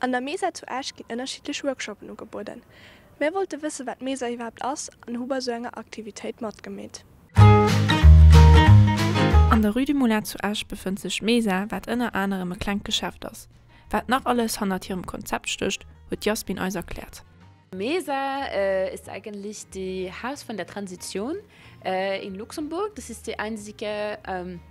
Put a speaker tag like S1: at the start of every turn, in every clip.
S1: An der Mesa zu Ash gibt unterschiedliche Workshops angeboten. Wir wollten wissen, was Mesa überhaupt ist und über so eine Aktivität mitgemeint.
S2: An der Rue du Moulin zu Asch befindet sich Mesa, was unter anderem ein kleines Geschäft ist. Was noch alles hinter ihrem Konzept steht, wird Jasmin uns erklärt.
S3: Mesa ist eigentlich das Haus von der Transition in Luxemburg. Das ist die einzige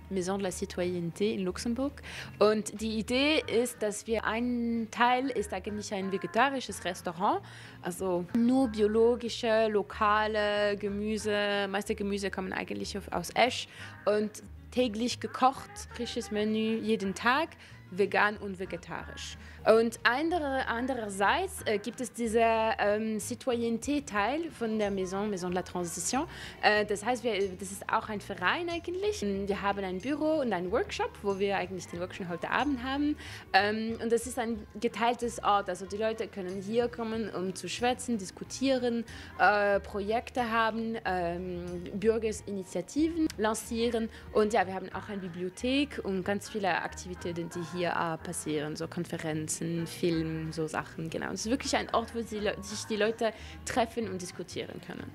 S3: Maison de la Citoyenneté in Luxemburg. Und die Idee ist, dass ein Teil ist eigentlich ein vegetarisches Restaurant, also nur biologische, lokale Gemüse. Meiste Gemüse kommen eigentlich aus Esch und täglich gekocht, frisches Menü jeden Tag, vegan und vegetarisch. Und andererseits gibt es diesen Citoyenneté-Teil von der Maison de la Transition. Das heißt, das ist auch ein Verein eigentlich. Wir haben ein Büro und einen Workshop, wo wir eigentlich den Workshop heute Abend haben. Und das ist ein geteiltes Ort. Also die Leute können hier kommen, um zu schwätzen, diskutieren, Projekte haben, Bürgerinitiativen lancieren. Und ja, wir haben auch eine Bibliothek und ganz viele Aktivitäten, die hier passieren, so Konferenzen, Film, so Sachen, genau. Es ist wirklich ein Ort, wo sich die Leute treffen und diskutieren können.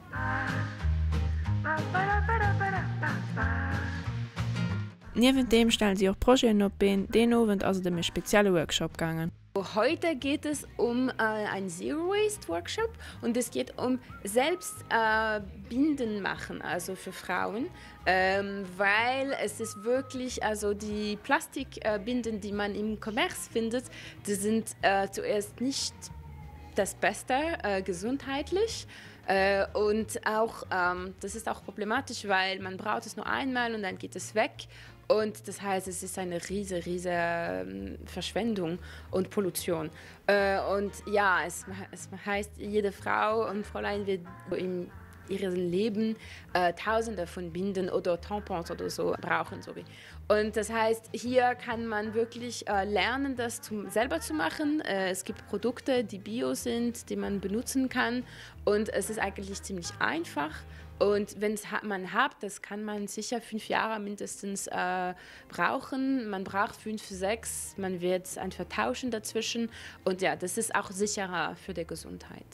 S2: Neben dem stellen sie auch Projekte auf den Abend also dem speziellen Workshop gegangen.
S3: Heute geht es um einen Zero Waste Workshop und es geht um selbst Binden machen, also für Frauen, weil es ist wirklich, also die Plastikbinden, die man im Commerce findet, die sind zuerst nicht das Beste gesundheitlich. Und auch, das ist auch problematisch, weil man braucht es nur einmal und dann geht es weg. Und das heißt, es ist eine riesige Verschwendung und Pollution. Und ja, es heißt, jede Frau und Fräulein wird in ihrem Leben Tausende von Binden oder Tampons oder so brauchen. Und das heißt, hier kann man wirklich lernen, das selber zu machen. Es gibt Produkte, die bio sind, die man benutzen kann. Und es ist eigentlich ziemlich einfach. Und wenn man hat, das kann man sicher 5 Jahre mindestens brauchen. Man braucht 5, 6, man wird es einfach tauschen dazwischen. Und ja, das ist auch sicherer für die Gesundheit.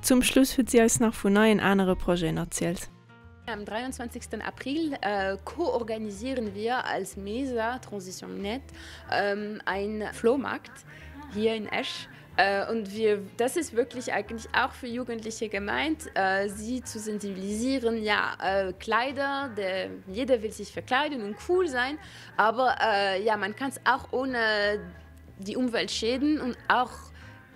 S2: Zum Schluss wird sie uns noch von neuen anderen Projekten erzählt.
S3: Am 23. April koorganisieren wir als Mesa Transition Net einen Flohmarkt hier in Esch. Und das ist wirklich eigentlich auch für Jugendliche gemeint, sie zu sensibilisieren. Ja, Kleider, jeder will sich verkleiden und cool sein, aber ja, man kann es auch ohne die Umwelt schäden und auch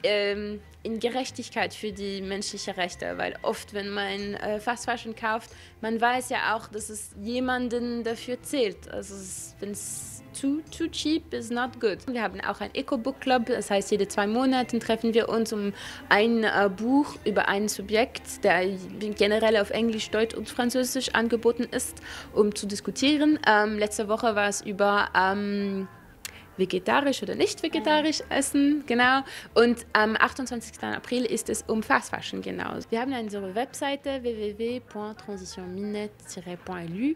S3: in Gerechtigkeit für die menschlichen Rechte, weil oft, wenn man Fast Fashion kauft, man weiß ja auch, dass es jemanden dafür zählt. Also wenn es too cheap is not good. Wir haben auch ein Eco-Book Club, das heißt, jede 2 Monate treffen wir uns, um ein Buch über ein Subjekt, der generell auf Englisch, Deutsch und Französisch angeboten ist, um zu diskutieren. Letzte Woche war es über vegetarisch oder nicht vegetarisch essen, genau. Und am 28. April ist es um Fast Fashion, genau. Wir haben unsere Webseite www.transitionminet-lu.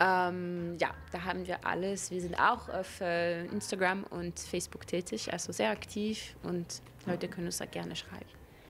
S3: Ja, da haben wir alles. Wir sind auch auf Instagram und Facebook tätig, also sehr aktiv und Leute können uns da gerne schreiben.